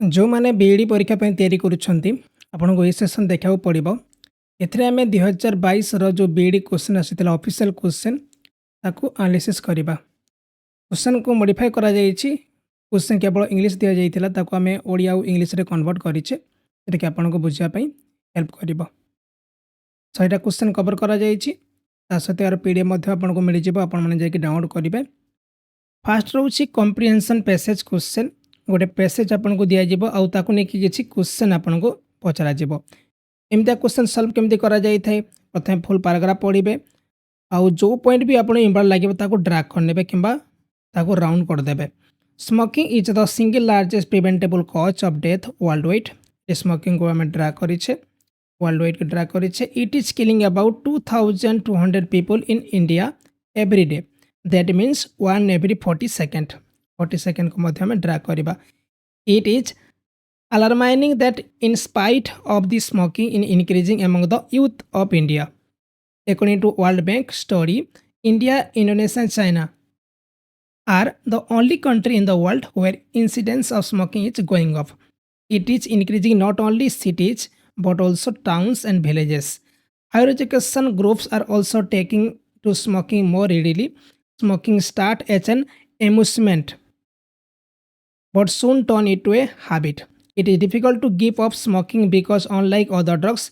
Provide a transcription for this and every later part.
जो मैंने बीईडी परीक्षा ପାଇଁ तैयारी करुछंती आपनको ए सेशन देखा पड़ो एथिरे आमे 2022 रो जो बीईडी क्वेश्चन आसीथिला ऑफिशियल क्वेश्चन ताकू एनालिसिस करबा। क्वेश्चन को मॉडिफाई करा जायछि। क्वेश्चन केवल इंग्लिश दिया जायथिला ताकू आमे ओडिया और इंग्लिश रे कन्वर्ट करिचे जेटा कि आपनको बुझिया ପାଇଁ हेल्प करबो। सहीटा क्वेश्चन कवर करा जायछि ता सते यार पीडीएफ मध्ये आपनको मिलि जिवो आपन माने जाय कि डाउनलोड करिवे। फास्ट रोची कॉम्प्रिहेंशन पैसेज क्वेश्चन गोटे पैसेज आपको दिज्व आउ लेकिन किसी क्वेश्चन आपको पचरा एमती क्वेश्चन सल्व केमती करा जाय थाए। प्रथम फुल पैराग्राफ पढ़े आउ जो पॉइंट भी आपको इम्पोर्टेंट लगे ड्रैग करने कि राउंड करदे। Smoking is the single largest preventable cause of death world wide. Smoking को आम ड्रैग करें वर्ल्ड वाइड को ड्रैग करें। It is killing about 2200 people in India every day that means 1 every 40 second. 40 second को मध्य में drag करवा। It is alarming that in spite of the smoking in increasing among the youth of India. According to World Bank study, India, Indonesia and China are the only country in the world where incidence of smoking is going up. It is increasing not only cities but also towns and villages. Higher education groups are also taking to smoking more readily. Smoking start as an amusement but soon turn into a habit. It is difficult to give up smoking because unlike other drugs,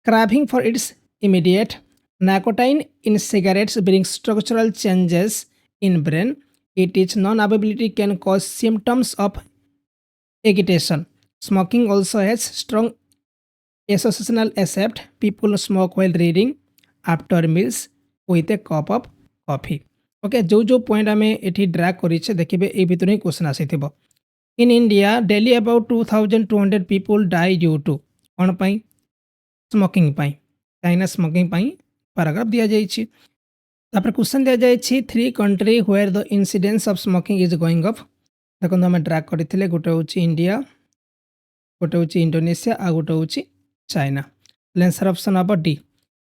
craving for its immediate nicotine in cigarettes brings structural changes in brain. Its non-availability can cause symptoms of agitation. Smoking also has strong associational effect. People smoke while reading, after meals, with a cup of coffee. Okay जो point आम ये drag करें देखिए ये भितर ही question आसी। In India daily about 2200 people die due to कौन पाई स्मोकिंग कहीं स्मोकिंग पैराग्राफ दि जाइए। क्वेश्चन दि जाइए 3 country where the incidence of smoking is going up. देखो आम ड्रैग करते गोटे हूँ इंडिया, गोटे हूँ इंडोनेशिया आ गोटे हूँ चाइना। आंसर ऑप्शन हम D.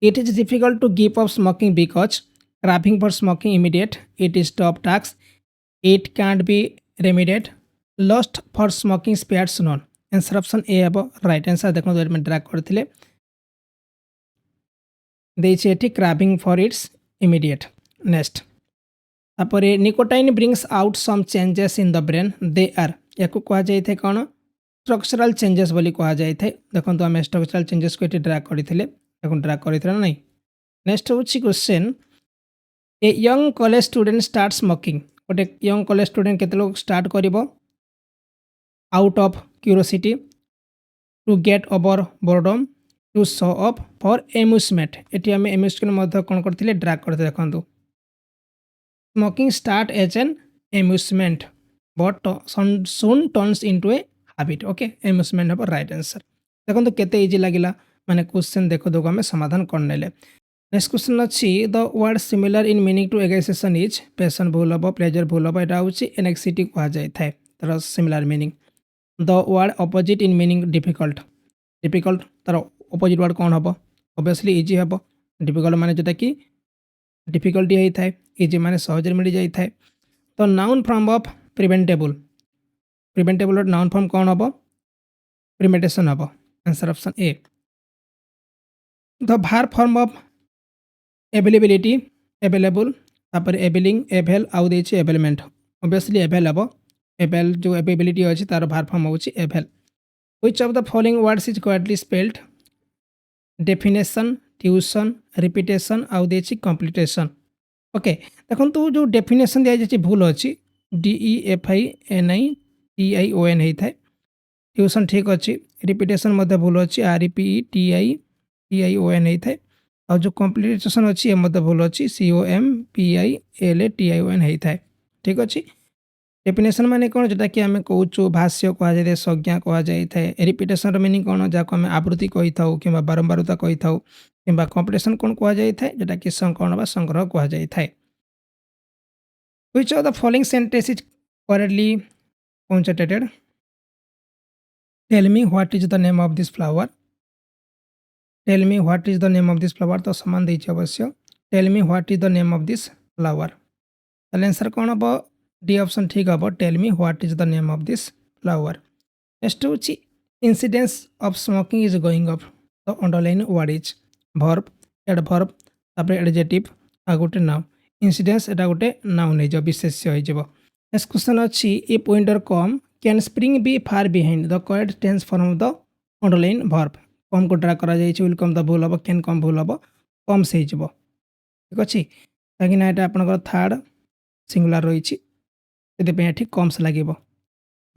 It is difficult to give up smoking because craving for smoking immediate. It is top tax. It can't be remedied. Lost for smoking spares none. Answer option A अब right answer देखो तो में drag करथिले देछि एठी craving for its immediate. Next तापरे nicotine brings out some changes in the brain. They are याको कहा जाय थे कोन स्ट्रक्चरल चेंजेस बोली कहा जाय थे। देखो तो हम स्ट्रक्चरल चेंजेस को एठी ड्रैग करथिले देखो ड्रैग करथिले नहीं। नेक्स्ट होछि question a young college student start smoking. गोटे यंग कॉलेज स्टूडेंट केते लोग स्टार्ट करिवो out of curiosity to get over boredom to show off for amusement. एटी आम एम्यूजमेंट मध्य कौन करथिले ड्रैग करते देखंतु smoking start as an amusement but soon turns into a habit. Okay amusement हम राइट आंसर। देखो केते इजी लागिला माने क्वेश्चन देखो देखो आम समाधान करनेले। नेक्स्ट क्वेश्चन अच्छी the word similar in meaning to excitation is passion भूल हम प्लेजर भूल हम यहाँ हूँ एनेक्सिटी कह जाए तार similar meaning. The word opposite in meaning difficult. Difficult तार अपोजिट वर्ड कौन हम ऑब्वियसली इजी हम। डिफिकल्ट माने जोटा कि डिफिकल्टी होता है इजी माने सहज मिल जाए। तो noun form of preventable. Preventable noun form कौन हम प्रिमेटेशन हम। Answer option A. The verb form of availability available तापर एवेलिंग एवेल आउ देछि एवेलमेंट ऑब्वियसली एवेल हम। एवेल जो एवेबिलिटी अच्छी तार भार फॉर्म होछि avail. Which of the following words is correctly spelled definition tuition repetition आउ देछि कंप्लीटेशन। ओके देखो तो जो डेफिनेशन दिया जाछि भूल अच्छी DEFINITION होता है। ट्यूशन ठीक अच्छी रिपीटेशन मध्य भूल अच्छी REPTITION होता है। और जो कंप्लीटेशन अच्छी मतलब भूल अच्छी COMPILATION होता है। ठीक अच्छे डेफिनेशन माने कौन जोटा कि आम कहूँ भाष्य कह जाए संज्ञा कह जाए। रिपीटेशन मीनिंग कौन जहाँ आम आवृत्ति कही था कि बारंबारता कही था कि कंप्लीटेशन कौन कह जाए जोटा कि कौन संग्रह कह जाए। Which of the following sentence is correctly concentrated. Tell me what is the name of this flower. Tell me what is the name of this flower तो समान देछि अवश्य। Tell me what is the name of this flower answer कौन हम D option ठीक हम। Tell me what is the name of this flower. Next होची incidence of smoking is going up तो underline word is verb adverb तापर adjective आ गोटे noun incidence एटा गोटे noun हो विशेष्य हो नेक्स्ट क्वेश्चन अच्छी a pointer come can spring be far behind the correct tense form of the underline verb come को draw करा जाइए विल कम द भूल हम कैन कम भूल हम कम से ठीक अच्छे कहीं यहाँ आपंकर थर्ड सिंगुलर रही कम्स लगे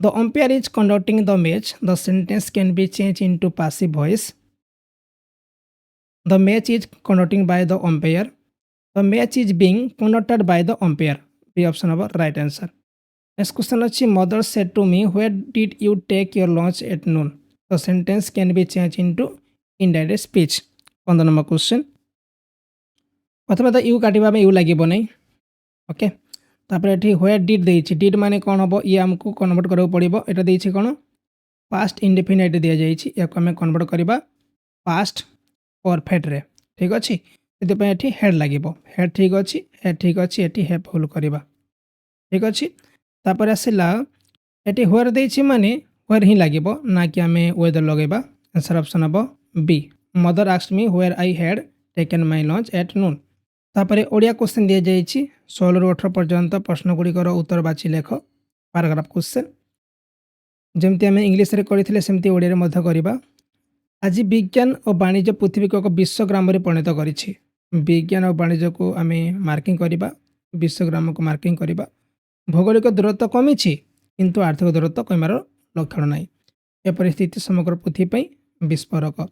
the umpire is conducting the match the sentence can be change into passive voice the match is conducting by the umpire the match is being conducted by the umpire B option of right answer next question अच्छी mother said to me where did you take your lunch at noon the sentence can be change into indirect speech 15 number question प्रथम तो you काटा you लगे नहीं okay तापर ये where did देछि did माने कौन हम ये आमको कन्वर्ट करा पड़ो यहाँ देछि कौन पास्ट इंडेफिनाइट दि जाइए या आम कन्वर्ट करवा पास्ट परफेक्ट रे ठीक अच्छे ये हेड लगे हेड ठीक अच्छे हेड ठीक अच्छे ये हेड फुल करवा ठीक अच्छे तापर आसला ये व्हेयर देछि माने व्हेयर ही लगे ना कि आम वेदर लगेबा आंसर ऑप्शन हम B mother asked me where I had taken my lunch at noon तापर ओडिया क्वेश्चन दि जाइए 16 ରୁ 18 पर्यंत प्रश्न गुड़िकर उत्तर बाछि लेख पैराग्राफ क्वेश्चन जमती आम इंग्लीश रे करथिले सेमती ओडिया रे मध्य करबा आज विज्ञान और वाणिज्य पृथ्वी को एक विश्वग्राम रे परिणत करिछि विज्ञान और वाणिज्य को आम मार्किंग करबा विश्वग्राम को मार्किंग करबा भौगोलिक दूरत्व कमिछि किंतु आर्थिक दूरत्व कमार लक्षण नाही ए परिस्थिति समग्र पृथ्वी विस्फोरक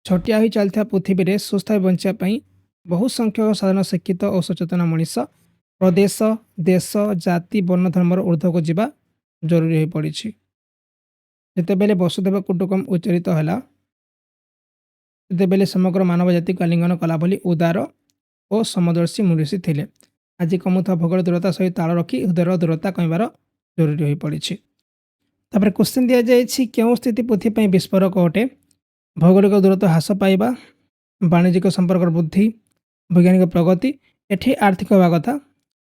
छटिया हो चलता पृथ्वी रे सुस्थ बंचापी बहु संख्यक साधारण शिक्षित और सचेतन मनीष प्रदेश देश जाति वर्ण धर्मर ऊर्ध्व को जीवा जरूरी हो पड़ी जितेबले वसुदेव कुटुंबकम उच्चारित है तेबेले समग्र मानव जाति को आलिंगन कला भली उदार और समदर्शी मुनीषी थे आज कमुता भूगोल दूरता सहित ताल रखी हृदय दूरता कमार जरूरी हो पड़ी क्वेश्चन दि जाए क्यों स्थिति पृथ्वी विस्फोरक अटे भौगोलिक दूरत्व ह्रास पाइबा वाणिज्यिक संपर्क वृद्धि वैज्ञानिक प्रगति एठी आर्थिक होगा कथा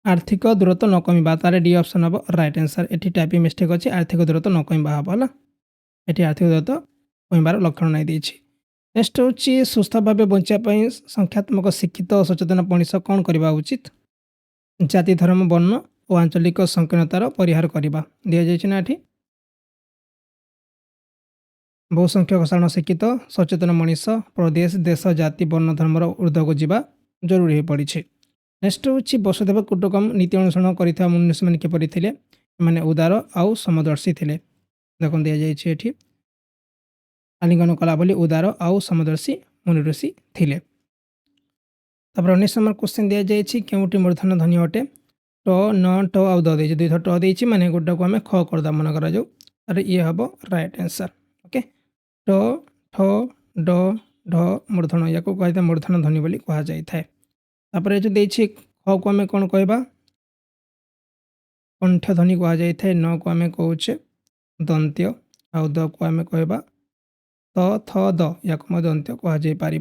आर्थिक दूरत्व न कमिबा तारे डी ऑप्शन हम राइट आंसर एठी टाइपिंग मिस्टेक अच्छे आर्थिक दूरत्व न कमिबा हम है एठी आर्थिक दूरत्व कमिबार लक्षण नहीं देछि नेक्स्ट होची सुस्थ भाव बंचापी संख्यात्मक शिक्षित और सचेतन मनीष कौन करवा उचित जाति धर्म वर्ण और आंचलिक संकीर्णतार परिहार करवा दि जाइए ना एठी बहु संख्यक साधारण शिक्षित सचेतन मनीष प्रदेश देश जाति वर्ण धर्मर ऊर्ध्व को जीवा जरूरी हो पड़ी नेक्स्ट हूँ वसुदेव कुटुंबकम नीति अनुसरण कर मुनीष मैंने किपरि थे मैंने उदार आउ समदर्शी थे देख दि जाइए आलिंगन कला बोली उदार आउ समदर्शी मुनि ऋषि थे तापर 19 नंबर क्वेश्चन दि जाइए क्योंटी मूर्धन ध्वनि अटे ट न ट आउ द दुई थर ट देती मैंने गोटे को आम ख करदा मन कर जाऊ ये हम राइट आंसर ओके ट ठ ड ढ मूर्धन या कहता मूर्धन ध्वनि बोली कह जाए तापर जो देखिए ख को आम कौन कहवा कंठ ध्वनि कह जाए न को आम कौचे दंत्य आउ द को आम कहवा त थ द या दंत्य कह जापर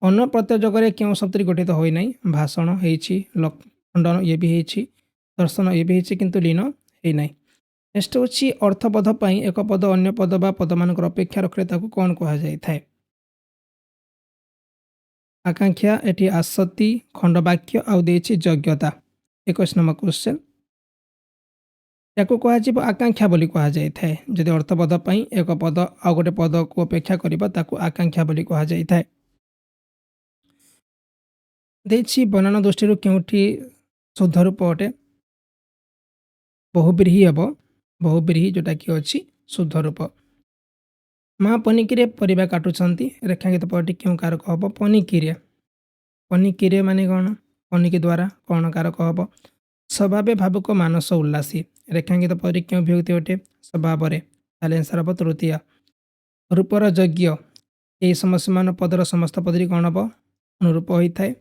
अन्न प्रत्यय जगह क्यों शब्द गठित होना भाषण खंडन ये भी दर्शन ये भी किंतु लीन होना नेक्स्ट हूँ अर्थबोध एक पद अन्य पद बा पद मान अपेक्षा रखिले कौन कह जाए आकांक्षा एटी आसक्ति खंडवाक्य आउ देछि योग्यता 21 नंबर क्वेश्चन या कह आकांक्षा बोली कह जाए जदि अर्थबोध एक पद आउ गोटे पद को अपेक्षा करबा ताकू आकांक्षा बोली कह जाए देछि बनान दृष्टि क्योंठी शुद्ध रूप अटे बहुब्रीही हम बहुब्रीही जोटा कि अच्छी शुद्ध रूप माँ पनिकिरे परिबा काटुंट रेखांकित पदटी क्यों कारक हम पनिकिरे पनिकिरे माने कौन पनिकी द्वारा कौन कारक हम स्वभाव भावुक मानस उल्लासी रेखांकित पदटी क्यों विभक्ति अटे स्वभाव आंसर हम तृतीय रूपर यज्ञ यही समस्यमान पदर समस्त पदटी कौन हम अनुरूप होता है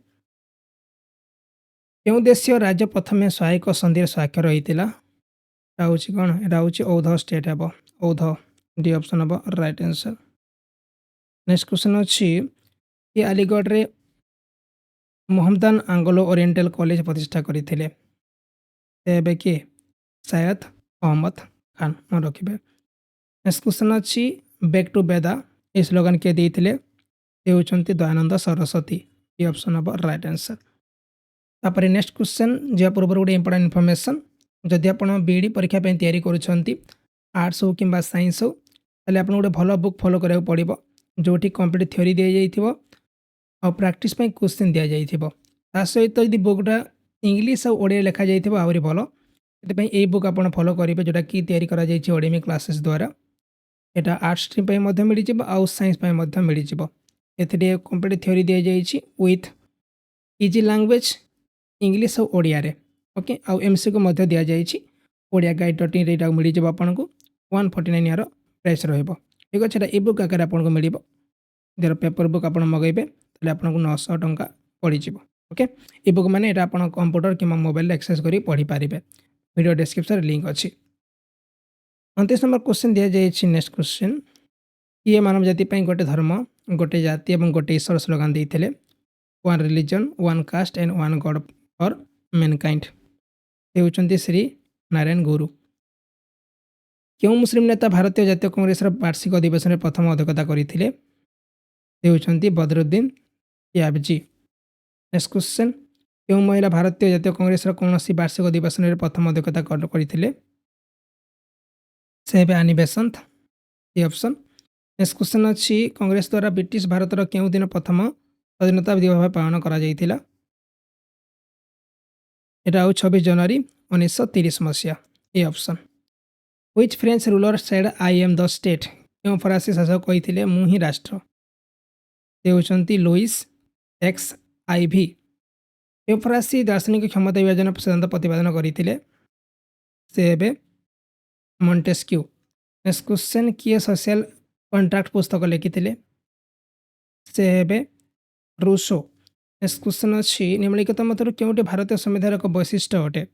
क्यों देशीय राज्य प्रथम सहायक संधि स्वाक्षर होता हूँ कौन यहाँ हूँ औध स्टेट हम औध डी ऑप्शन हम राइट आंसर नेक्स्ट क्वेश्चन अच्छी ये अलीगढ़ रे मोहम्मदान आंग्लो ओरिएंटल कॉलेज प्रतिष्ठा करते किए शायद अहमद खान मन रखिए नेक्स्ट क्वेश्चन अच्छी बैक टू बेदा ये स्लोगान किए देते होती दयानंद सरस्वती ये ऑप्शन हम राइट आंसर। तापर नेक्स्ट क्वेश्चन जा पूर्व गोटे इंपोर्टेंट इनफॉरमेशन जदि आप बीईडी परीक्षा तैयारी करुँच आर्ट्स हो कि साइंस हो ताले आप गोटे भल बुक फॉलो करा पड़ो जो कंप्लीट थ्योरी दि जाइए और प्रैक्टिस क्वेश्चन दि जाइए ता सहित यदि बुकटा इंग्लीश और ओडिया लिखा जाइए आहरी भल ये बुक आप फॉलो करेंगे जोटा कि तैयारी करा ओडेमी क्लासेस द्वारा यहाँ आर्ट्स स्ट्रीम मिल आउ साइंस मिल ए कंप्लीट थ्योरी दि जाइए विथ इजी लैंग्वेज इंग्लीश और ओडिया ओके आउ एमसीक्यू को दि जाइए ओडिया गाइड.in रे मिल जाए आपको 149 यार प्राइस रहिबो ठीक अच्छे ई बुक आकार आपको मिल जर पेपर बुक आप मगैबे तो आपको 900 टंका पड़ज ओके ई बुक मैंने आप कंप्यूटर कि मोबाइल एक्सेस कर पढ़ी पारे वीडियो डिस्क्रिप्शन लिंक अच्छी। 29 नंबर क्वेश्चन दि जाइए नेक्स्ट क्वेश्चन ये मानव जाति गोटे धर्म गोटे जाति और गोटे ईश्वर स्लोगान देते one religion one cast and one God for Mankind ये होती श्री नारायण गुरु। क्यों मुस्लिम नेता भारतीय जातीय कांग्रेस वार्षिक अधिवेशन में प्रथम अध्यक्षता करते होती बदरुद्दीन याबजी। नेक्स्ट क्वेश्चन क्यों महिला भारतीय जातीय कांग्रेस कौन वार्षिक अधिवेशन में प्रथम अध्यक्षता करते से आनी बेसंत ये ऑप्शन। नेक्स्ट क्वेश्चन अच्छी कांग्रेस द्वारा ब्रिटिश भारतर क्यों दिन प्रथम स्वाधीनता दिवस भाव पालन करा जाइथिला यहाँ 26 जनवरी 1930 मसीहा ये option. Which French ruler said I am the state क्यों फरासी शासक कहते मु ही राष्ट्र ये होती लुइस एक्स आईवी। क्यों फरासी दार्शनिक क्षमता विभाजन सिद्धांत प्रतिपादन करते से मॉन्टेस्क्यू। नेक्स्ट क्वेश्चन किए सोशल कॉन्ट्रैक्ट पुस्तक लिखिते से रूसो। नेक्स्ट क्वेश्चन अच्छी निम्नलिखित मध्य क्योंटी भारतीय संविधान एक वैशिष्ट्य अटे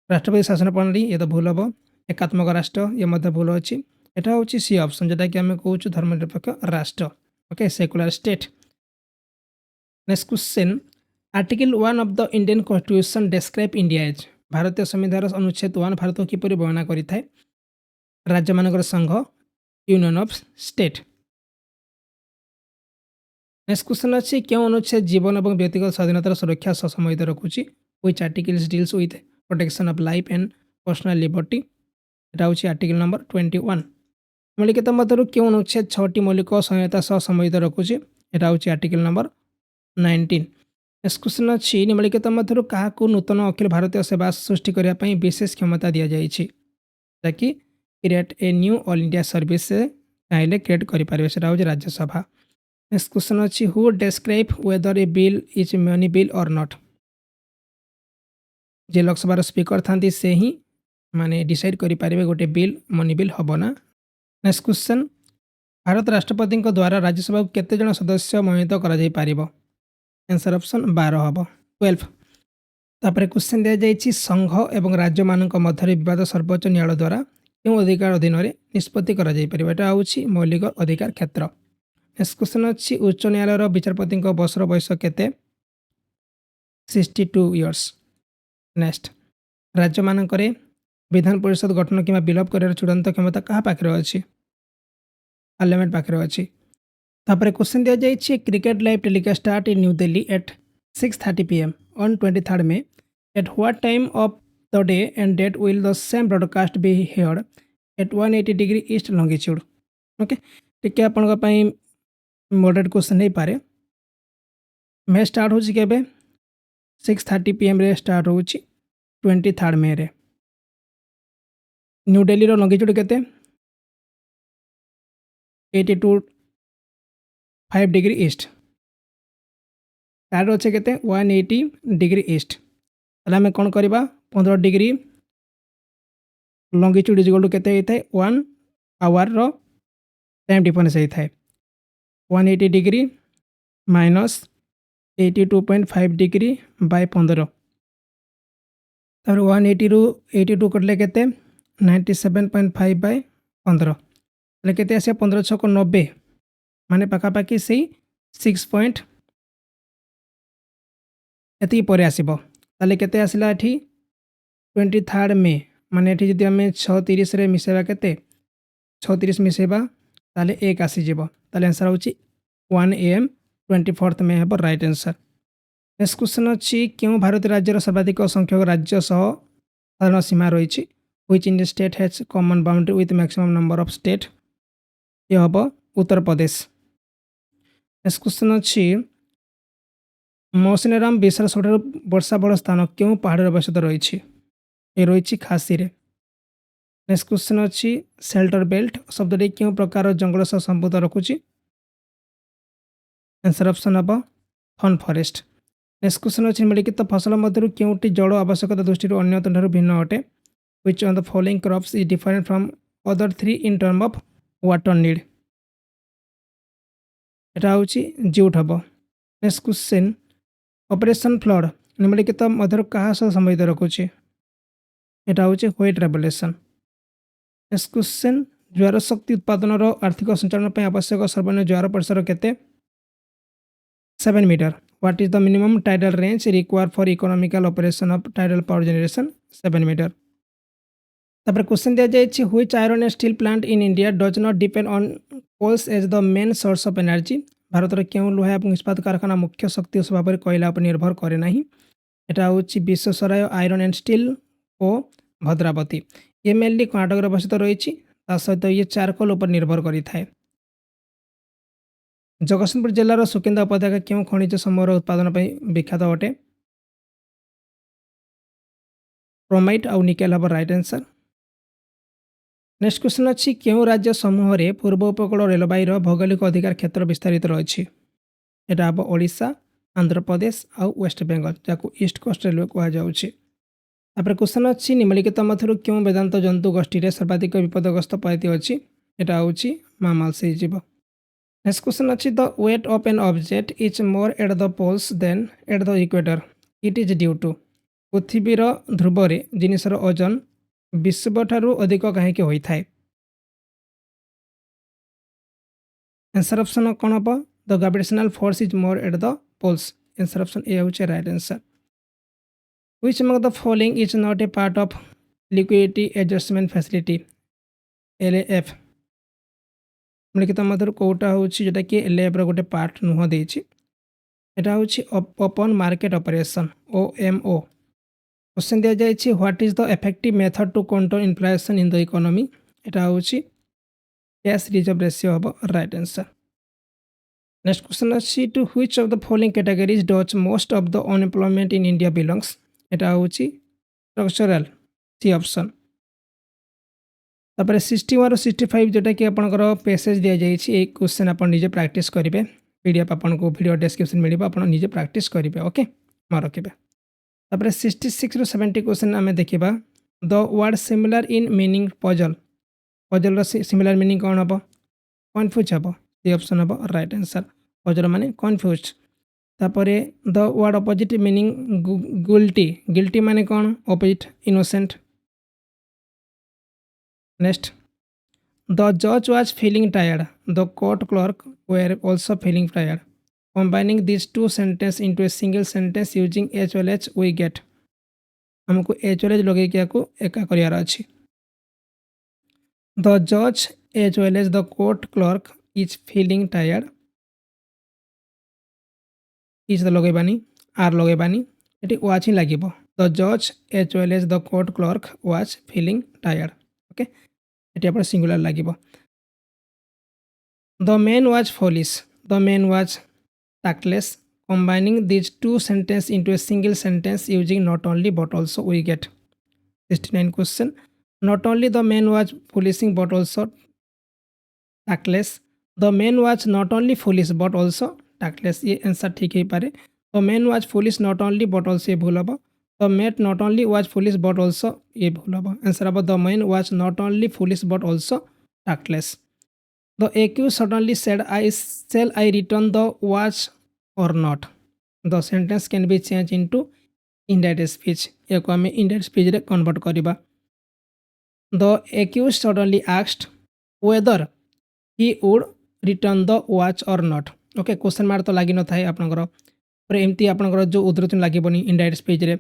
राष्ट्रपति शासन प्रणाली ये तो भूल हम एकात्मक राष्ट्र ये भूल अच्छी यहाँ हूँ सी ऑप्शन जोटा कि आम कहूँ धर्मनिरपेक्ष राष्ट्र okay secular state. Next question article 1 of the Indian constitution describe India as भारतीय संविधान अनुच्छेद 1 भारत को किपरि वर्णना करिथाय राज्य मानकर संघ union of state. Next question अच्छी क्यों अनुच्छेद जीवन और व्यक्तिगत स्वाधीनतार सुरक्षा ससमयित रखुची which articles deals with protection of life and personal liberty यहाँ हूँ आर्टिकल नंबर 21। निम्नलिखित मध्य क्यों अनुच्छेद 6टी मौलिक संहिता सह सम्बन्धित रखुची यहाँ हूँ आर्टिकल नंबर 19। नेक्स्ट क्वेश्चन अच्छी निम्नलिखित मध्य क्या नूतन अखिल भारतीय सेवा सृष्टि करने विशेष क्षमता दि जाइए ताकि create a new all India service चाहे क्रिएट करेंगे से हूँ राज्यसभा। नेक्स्ट क्वेश्चन अच्छी who describe whether a bill is money bill और नॉट जे लोकसभा स्पीकर था से ही माने डिसाइड करेंगे गोटे बिल मनी बिल हम ना। नेक्स्ट क्वेश्चन भारत राष्ट्रपति द्वारा राज्यसभा को केते जन सदस्य मनोनीत कर आंसर ऑप्शन 12 हम 12। तापर क्वेश्चन दि जाइए संघ एवं राज्य मान मध्य विवाद सर्वोच्च न्यायालय द्वारा क्यों अधिकार अधीन में निष्पत्ति यहाँ हूँ मौलिक अधिकार क्षेत्र। नेक्स्ट क्वेश्चन अच्छी उच्च न्यायालय विचारपति बसर बयस केते 62 इयर्स। नेक्स्ट राज्य मानक विधान परिषद गठन कि विलोप कर चूड़ांत क्षमता क्या पाखे अच्छी पार्लियामेंट पाखे अच्छी। तापर क्वेश्चन दि जाइए cricket live telecast start in new Delhi at 6:30 PM on 23 May at what time of the day and date will the same broadcast be heard at 180 degree east longitude okay टिके आपंपाई moderate question नहीं पारे match start हो 6:30 PM रे start हो 23 May रे new Delhi longitude केते 82.5 degree east start अच्छे केते 180 डिग्री ईस्ट आम कौन करवा 15 degree longitude is equal to केते होता है 1 आवर रो टाइम डिफरेंस होता है 180 डिग्री माइनस 82.5 डिग्री बाय 15 तार 180 रू 82 कटले केते 97.5 बाय 15 ताले केते आसे 15 6 90 माने पाखापाखि से 6 पॉइंट एति पर आसीबो ताले केते आसिला एठी 23 May माने एठी जदि आमे 6:30 रे मिसेबा केते 6:30 मिसेबा ताले 1 आसीଯିବ ताले आंसर होची 1 AM 24th में हेब राइट आंसर। नेक्स्ट क्वेश्चन अछि केउ भारतीय राज्यर सर्वाधिक संख्यक राज्य सह साधारण सीमा रही which Indian state has common boundary with maximum number of state ये हम उत्तर प्रदेश। नेक्स्ट क्वेश्चन अच्छी मौसिनराम विश्वर सब वर्षा बड़ स्थान क्यों पहाड़ अवस्थित रही ये रही खासी रे। नेक्स्ट क्वेश्चन अच्छी सेल्टर बेल्ट शब्द क्यों प्रकार जंगल सह संबंध रखुची आंसर ऑप्शन हम फन फॉरेस्ट। नेक्स्ट क्वेश्चन अच्छी निम्नलिखित फसल मध्य क्योंटी जल आवश्यकता दृष्टि अन्य भिन्न अटे which on the following crops is different from other three in term of water need এটা হচ্ছে জিউট হব। নেক্সট क्वेश्चन অপারেশন ফ্লড নিম্নলিখিত মধ্যে কাহা সহ সম্বন্ধিত রখুছি এটা হচ্ছে হোয়াইট রেভলিউশন। নেক্সট क्वेश्चन ज्वार शक्ति उत्पादनर आर्थिक संचालन पर आवश्यक सर्वनिम्न ज्वार परिसर केते 7 meter. What is the minimum tidal range required for economical operation of tidal power generation 7 meter. तापर क्वेश्चन दिया जाए which iron and steel plant in India does not depend on coals as the main source of energy भारतर क्यों लुहा और इस्पात कारखाना मुख्य शक्ति उत्स भाव में कोयला पर निर्भर करे ना यहाँ हूँ विश्वेश्वराय आयरन एंड स्टील और भद्रावती ये मेनली कर्णाटक अवस्थित रही सहित ये चारकोल पर निर्भर करें। जगतसिंहपुर जिलार सुकिंदा उपत्यका क्यों खनिज समूहर उत्पादन विख्यात अटे क्रोमाइट आउ निकेल हम राइट आंसर। नेक्स्ट क्वेश्चन अच्छी क्यों राज्य समूह में पूर्व उपकूल रेलवाईर भौगोलिक अधिकार क्षेत्र विस्तारित रही यहाँ हम ओडिशा आंध्र प्रदेश आउ वेस्ट बेंगल जहाँ ईस्ट कोस्ट रेलवे कहुच्छे। क्वेश्चन अच्छी निम्नलिखित मध्य क्यों वेदांत जंतु गोष्ठी में सर्वाधिक विपदग्रस्त प्रजाति अच्छी यहाँ हूँ मामल्स जीव। नेक्स्ट क्वेश्चन अच्छी the weight of an object is more at the poles than at the equator it is due to पृथ्वीर ध्रुव में जिनसर ओजन विश्व ठारू अधिक कहीं होता है आंसर ऑप्शन कौन हम the gravitational force is more at the poles answer option A हूँ right answer. Which among the following is not a part of liquidity adjustment facility LAF निम्नलिखित मध्य कौटा हूँ जोटा कि LAF गोटे पार्ट नुह देती यहाँ हूँ open market operation OMO। Question दिया जाए what is the effective method to control inflation in the economy यहाँ हूँ कैश रिजर्व रेशियो हम राइट आंसर। नेक्स्ट क्वेश्चन अच्छी to which of the following categories does most of the unemployment in India belongs यहाँ हूँ structural C option. तापर 61 और 65 जोटा कि आपंकर पेसेज दि जाए क्वेश्चन आप निजे प्रैक्टिस करेंगे पीडीएफ आपको वीडियो डिस्क्रिप्शन मिले आप निजे प्रैक्टिस करेंगे ओके मन रखिए। तापर 66 ରୁ 70 क्वेश्चन आम देखा the word similar in meaning puzzle puzzle similar meaning कौन हम कन्फ्यूज हम ये ऑप्शन हम राइट आंसर पजल माने कन्फ्यूज। तापर the word opposite meaning guilty guilty माने कौन अपोजिट इनोसेंट। नेक्स्ट द जज was feeling tired the court clerk were also feeling tired combining these two sentences into a single sentence using HLH we get हमको HLH लगे क्या को एका करियार अच्छी the judge HLH the court clerk is feeling tired is the लगे बानी आर लगे बानी एटी वाच ही लागिबो the judge HLH the court clerk was feeling tired okay एटी अपन सिंगुलर लागिबो। the man was foolish the man was tactless combining these two sentences into a single sentence using not only but also we get 69 question not only the man was foolish but also tactless the man was not only foolish but also tactless ये answer ठीक ही पारे the man was foolish not only but also ये भूल हम the man not only was foolish but also ये भूल हम answer हम the man was not only foolish but also tactless। The accused suddenly said, shall I return the watch or not? The sentence can be changed into indirect speech. या को हमें indirect speech रे convert करिबा। The accused suddenly asked whether he would return the watch or not. Okay, question mark तो लगी न था आपनकर पर एमती आपनकर जो उद्धरण लागबनी indirect speech रे।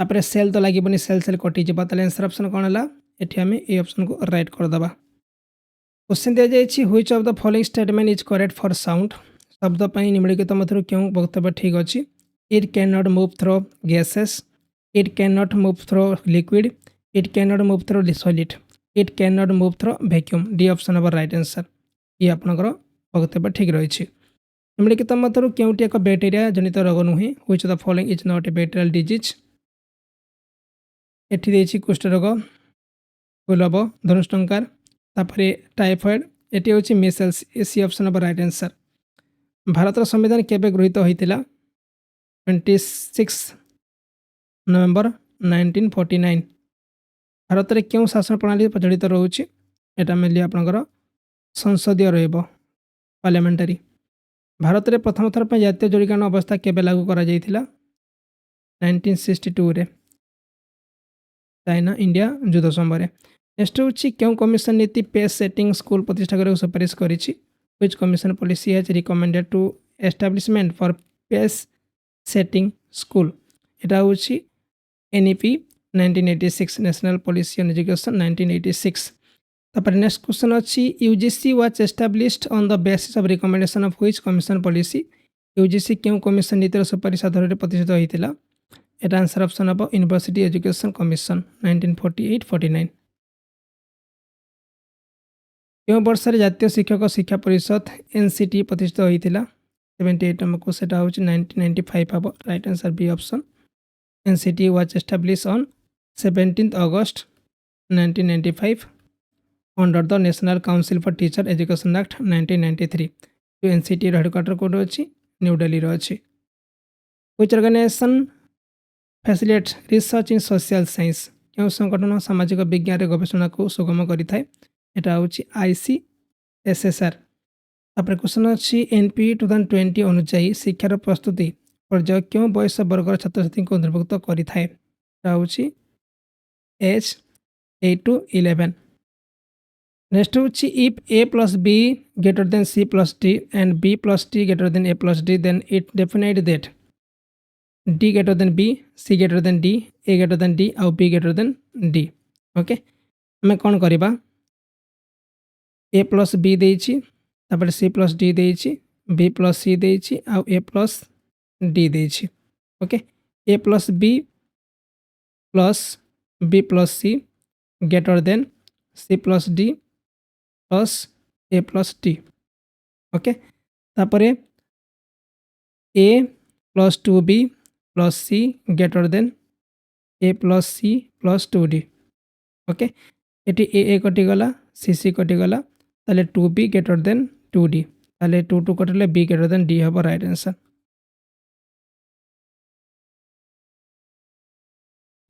तापर सेल तो लगे सेल सेल कटिज आंसर ऑप्शन कौन है ये आम ए ऑप्शन को राइट करदे। क्वेश्चन दिया जाइए which of the following statement is correct for sound शब्द पर निम्नलिखित मध्य क्यों वक्तव्य ठीक अच्छी it can not move through gases it can not move through liquid it can not move through solid it can not move through vacuum D option हम right answer ये आपंकर वक्तव्य ठीक रही। निम्नलिखित मध्य क्योंटी एक बैक्टेरिया जनित रोग नुहे which of the following is not A bacterial disease eighty कुष्ठ रोग गुलाब धनुष्टंकार तापर टाइफॉइड ये हूँ मिसेल्स सी ऑप्शन हम राइट आंसर। भारतर संविधान केबे गृहीत होता 26 नवेम्बर 1949 भारत में क्यों शासन प्रणाली प्रचलित रोचे यहाँ मेनली आपंकर संसदीय पार्लियामेंटारी भारत में प्रथम थर पर जातीय जरिकाना अवस्था केबे लागू करा 1962 रे चाइना इंडिया युद्ध समय। नेक्स्ट हूँ क्यों कमिशन नीति पेस सेटिंग स्कूल प्रतिष्ठा करने सुपारिश करी which commission policy has recommended to establishment for pace setting school यहाँ हूँ NEP 1986 national policy on education 1986। तापर नेक्स्ट क्वेश्चन अच्छी UGC was established on the basis of recommendation of which commission policy UGC क्यों commission नीतिर सुपारिश आधार में प्रतिष्ठित होता यहाँ आंसर ऑप्शन हम यूनिवर्सिटी एजुकेशन कमिशन 1948-49। क्यों वर्ष जातीय शिक्षक शिक्षा परिषद एनसीटी प्रतिष्ठित होता 78 नंबर को सेटा हूँ 1995 हम right answer B option NCT was establish on 17 August 1995 under the national council for teacher education act 1993 जो एनसीटी हेडक्वार्टर कोड अच्छी न्यू दिल्ली अच्छी। Which organization facilitates research in social science क्यों संगठन सामाजिक विज्ञान गवेषणा को सुगम करें यहाँ हूँ ICSSR। तापर क्वेश्चन अच्छी एनपी 2020 अनुसार शिक्षार प्रस्तुति पर्याय क्यों बयस वर्गर छात्र छात्री को अंतर्भुक्त करें हूँ एज 8 to 11। नेक्स्ट हूँ if A plus B greater than C plus D and B plus D greater than A plus D then it definite that D greater than B C greater than D A greater than D आउ B greater than D. Okay आम कौन करवा A plus B देछि तापर C plus D देछि B plus C देछि आउ A plus D देछि। Okay A plus B plus C greater than C plus D plus A plus D. Okay तापर A plus 2b plus C greater than A plus C plus 2d। Okay ये ए कटिगला सी कटिगला ताले 2b greater than 2d ताले 2 कटिले b greater than d हम right answer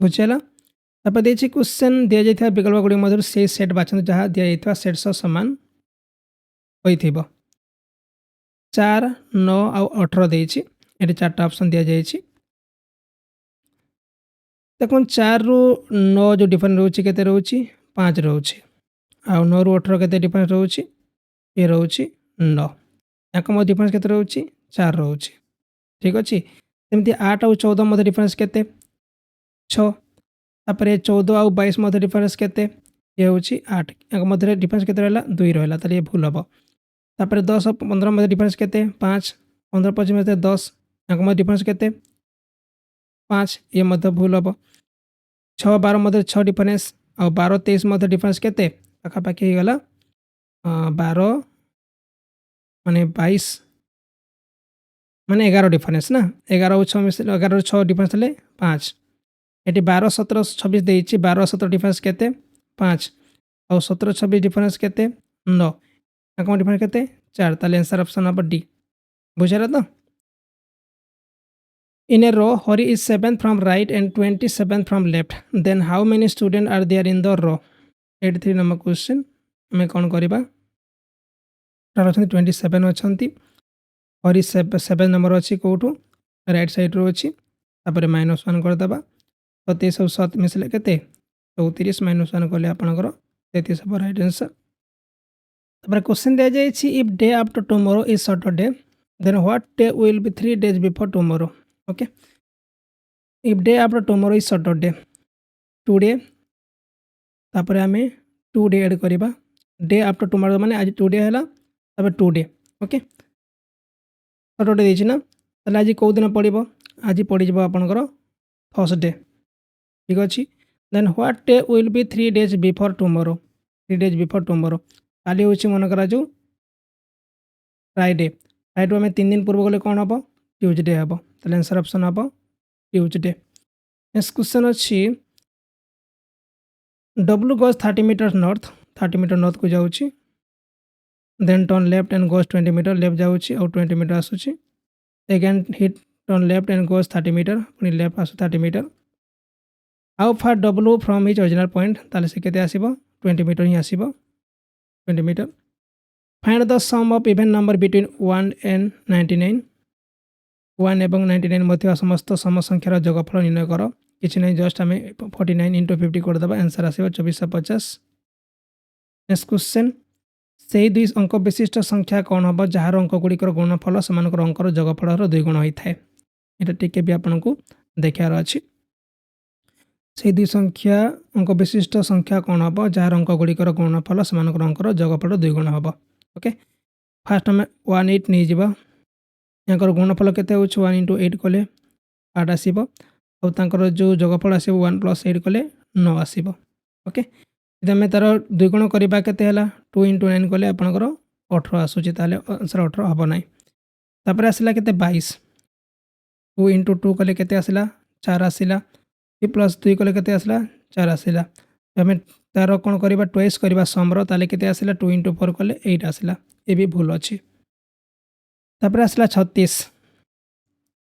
बुझेगा। तापर देखिए question दि जाता विकल्प गुड़ी मध्य से सेट बाछन जहाँ दि जाता सेट सह सामान होइथिबो 4 9 आउ 18 देछि ये चार्टा ऑप्शन दि जाइए। देखो 4 रु 9 जो डिफरेंस रोचे केते रोची 5 रोचे आउ 9 रु 18 केते डिफरेंस रोची ये रोची 9 याक मध्य डिफरेंस केते रोची 4 रोची ठीक अच्छे। सेमती 8 आउ 14 मध्य डिफरेंस केते 6 तापर 14 आउ 22 मध्य डिफरेंस केते ये हूँ 8 याक मध्य डिफरेंस केते रहला 2 रहला ताले ये भूल हम। तापर 10 और 15 मध्य डिफरेंस केते 5 15 25 मध्य 10 याक मध्य डिफरेंस केते 5 ये मध्य भूल हम। 6 12 मध्य 6 डिफरेंस और 12 23 मध्य डिफरेंस केते पाखापाखि गला 12 माने 22 माने 11 डिफरेंस ना 11 और 6 मिस 11 और 6 डिफरेंस ले 5 ये 12 17 26 देछि 12 17 डिफरेंस केते 5 और 17 26 डिफरेंस केते 9 याक डिफरेंस केते 4 ताले आंसर ऑप्शन नंबर डी बुझारा तो। In a row, Hori is 7th from right and 27th from left. Then how many students are there in the row? 83 number question. मैं कौन करिबा? टोटल 27 अछंती। हरि 7 नंबर अछि कोठु right side रो अछि तापर -1 कर दबा 27 और 7 मिसले केते 34 -1 करले आपनकर 33 पर राइट आंसर। तापर क्वेश्चन दे जाय छी if day after tomorrow is Saturday then what day will be 3 days before tomorrow. Okay if day after tomorrow is Saturday today तापर आमे टू डे ऐड करिबा डे आफ्टर टुमोरो माने आज today हैला तापर टुडे ओके सैटरडे देछि ना ताले आज को दिन पड़िबो आज पड़ी जबो आपनकर थर्सडे ठीक अछि then what day will be 3 days before tomorrow 3 days before tomorrow काली होछि मन करा जो फ्राइडे फ्राइडे में 3 दिन पूर्व गले कौन हम ट्यूजडे हम तो आंसर ऑप्शन हम ट्यूजडे नेक्स्ट क्वेश्चन अच्छी W goes 30 meter north 30 meter north को जाऊँगी then turn left and goes 20 meter left जाऊँगी और 20 मीटर आसूँ again hit turn left and goes 30 meter पुणी लेफ्ट आसू 30 meter how far W from his original point ताले से केते आसीबो 20 मीटर ही आसीबो 20 meter find the sum of even number between 1 and 99 1 एवं 99 मध्य समस्त सम संख्यार जोगफल निर्णय कर किसी नहीं जस्ट आम 49 इंटू 50 करदे आंसर आसो 2450 नेक्स्ट क्वेश्चन से दुई अंक विशिष्ट संख्या कौन हम जार अंक गुड़िकर गुणफल से अंकर जोगफल 2 गुण होता है यहाँ टी भी आपको देखार अच्छी से दुई संख्या अंक विशिष्ट संख्या कौन हम जार अंक गुड़िकर गुणफल से अंकर जोगफल 2 गुण हम ओके फास्ट आम 18 नहीं जावा यहाँ गुणफल के 1 इंटू 8 कले 8 आसो और जो जोगफल आस 1 + 8 कले 9 आसो ओके यदि आम तार 2 गुण करवा के 2 इंटू 9 कले आपंकर 18 आसूँ आंसर 18 हम ना तापर आसला के 22 2 इंटू 2 कले के आसला 4 आसला +2 कले के आसला 4 आसला आम तार कौन करवा ट्वेस करवा समर ताले के आसला 2 इंटू 4 कले 8 आसला ये भी भूल अच्छी तापर आसला 36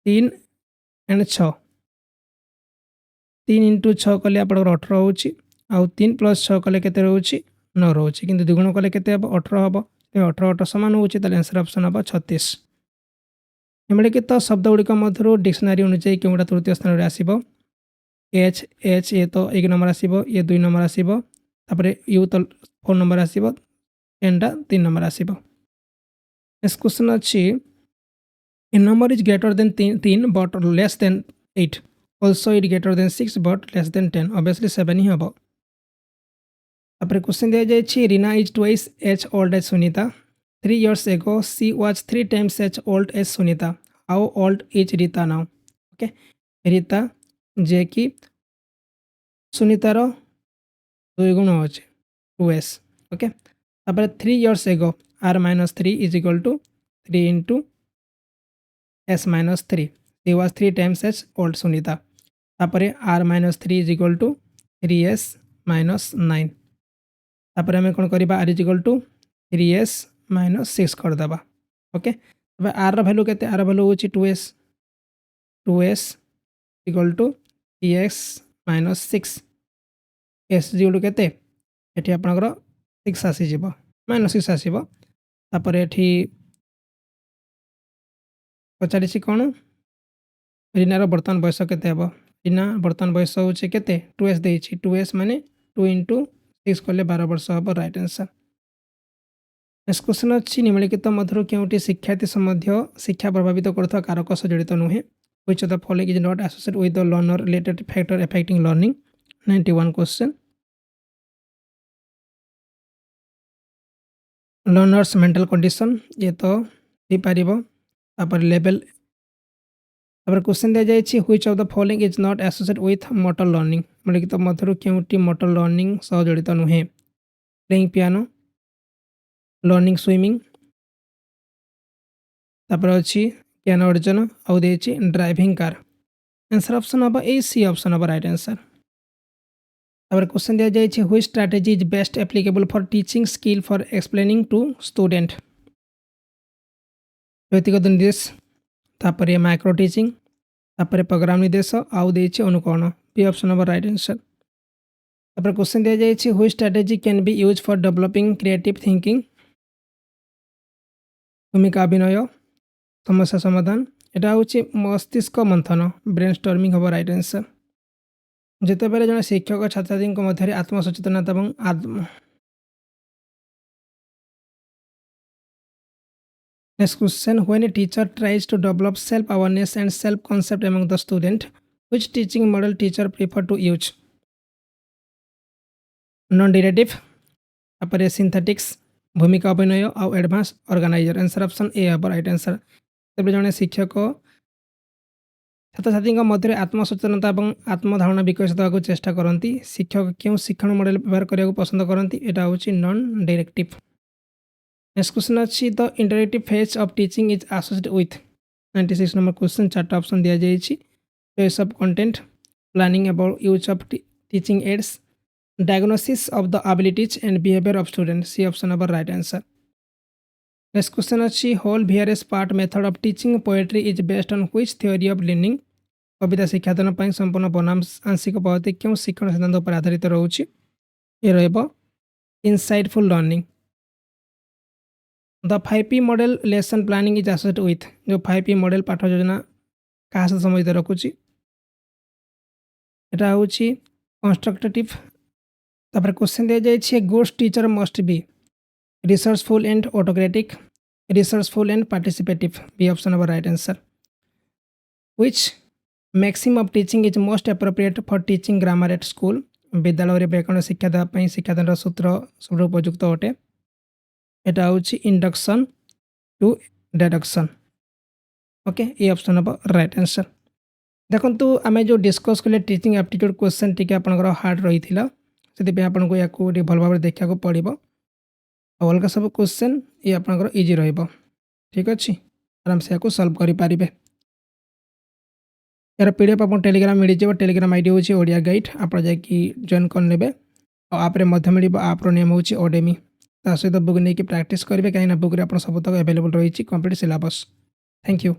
3 एंड 6 3 इंटू 6 कले आप 18 हो 3 + 6 कले के रोचे 9 रोचे कि दुगुण कले के 18 हम 18 18 सामान हो आंसर ऑप्शन हम 36 निम्नलिखित शब्द गुड़िक मध्य डिक्शनरी अनुसार क्योंटा तृतीय स्थान में आसो एच एच ये तो 1 नंबर आसो ये 2 नंबर आसो यू तो 4 नंबर आसो एनटा 3 नंबर आसो नेक्स्ट क्वेश्चन अच्छी a number is greater than 3 but less than 8 also it greater than 6 but less than 10 obviously 7 ही हम तापर क्वेश्चन दिया जाए Reena is twice as old as Sunita 3 years ago she was 3 times as old as Sunita how old is Rita now okay Rita जे कि सुनीतार 2 गुण अच्छे 2s ओके तापर 3 years ago r - 3 is equal to 3 into s - 3 C was 3 times as old Sunita तापर r - 3 is equal to 3s - 9 तापर आम कौन करवा r is equal to 3s - 6 करदे ओके तब आर भैल्यू के आर भैल्यू हूँ 2s equal to 3x - 6 S jewel के आपंकर 6 आसीज -6 आसो तापर ये पचारि कौन रीनार बर्तमान बयस के रीना बर्तमान बयस हूँ के 2s दे 2s माने 2 इंटू 6 कले 12 वर्ष हम राइट आंसर नेक्स्ट क्वेश्चन अच्छी निम्नलिखित मध्य क्योंटी शिक्षार्थी सम्बन्धी शिक्षा प्रभावित कर कारक सह जड़ित नुहे which of the following is not associated with the learner related factor affecting learning 91 question learners mental condition ये तो हो पार लेवल तापर क्वेश्चन दिया जाए which of the following is not associated with motor learning निम्नलिखित मध्य क्योंटी मोटर लर्निंग सह जड़ित नुहे playing piano learning swimming तापर अच्छी ज्ञान अर्जन आउ दे ड्राइविंग कार आंसर ऑप्शन हम ए सी ऑप्शन हम राइट आंसर तापर क्वेश्चन दिया जाए which strategy is best applicable for teaching skill for explaining to student व्यक्तिगत निर्देश तापर ये माइक्रो टीचिंग तापर प्रोग्राम निर्देश आउ दे अनुकरण बी ऑप्शन हम राइट आंसर तापर क्वेश्चन दिया जाए which strategy can be use for developing creative thinking भूमिका अभिनय समस्या समाधान यहाँ हूँ मस्तिष्क मंथन ब्रेन स्टॉर्मिंग हम राइट आंसर जिते बेले जन शिक्षक छात्री मध्य आत्मसचेतनता और next question when a teacher tries to develop self awareness and self concept among the student Which teaching model teacher prefer to use? Non-directive, तापर सिंथेटिक्स, भूमिका अभिनय आउ एडवांस ऑर्गेनाइजर। आंसर ऑप्शन ए हम राइट आंसर। तेरे जड़े शिक्षक छात्र छात्री मध्य आत्मसचेतनता और आत्मधारणा विकसित होगा चेष्टा करती। शिक्षक क्यों शिक्षण मॉडल व्यवहार करने को पसंद करती? यहाँ हूँ नॉन डायरेक्टिव। नेक्स्ट क्वेश्चन अच्छी the interactive phase of teaching is associated with. 96 number question, चार्ट ऑप्शन दिया जाइए। Choice of content, planning about use of teaching aids, diagnosis of the abilities and behaviour of student. C option number right answer. Next question अच्छी whole VRS part method of teaching poetry is based on which theory of learning. कविता शिक्षादान पर संपूर्ण बनाम आंशिक पद्धति क्यों शिक्षण सिद्धांत पर आधारित रोचे? ये रहिबो insightful learning. The 5P model lesson planning is associated with. जो 5P मॉडल पाठ योजना क्या सहित संबंधित रखुची? यहाँ हूँ कंस्ट्रक्टिव। तापर क्वेश्चन दिया जाइए goods teacher must be researchful and autocratic, researchful and participative. B option number right answer. Which maxim of teaching is most appropriate for teaching grammar at school. विद्यालय व्याकरण शिक्षा देवाई शिक्षादान सूत्र सब उपयुक्त अटे। यहाँ हूँ इंडक्शन टू डिडक्शन। ओके, ये ऑप्शन नंबर राइट आंसर। देखो आम जो डिस्कस कले टीचिंग एप्टीट्यूड क्वेश्चन टी आपंकर हार्ड रही है, से आपको या भल भाव देखा पड़ो। अलग सब क्वेश्चन ये आपंकर इजी रही। ठीक अच्छे, आराम से या सल्व करें। यार पीडीएफ आप टेलीग्राम मिल जाए। टेलीग्राम आईडी हूँ ओडिया गाइड। आप जॉइन कर ने। आप्रे मिल आप्र नेम हूँ ओडेमी। ता सहित बुक नहीं कि प्राक्ट करेंगे कहीं बुक सब तक एवेलेबल रही कंप्लीट सिलेबस। Thank you.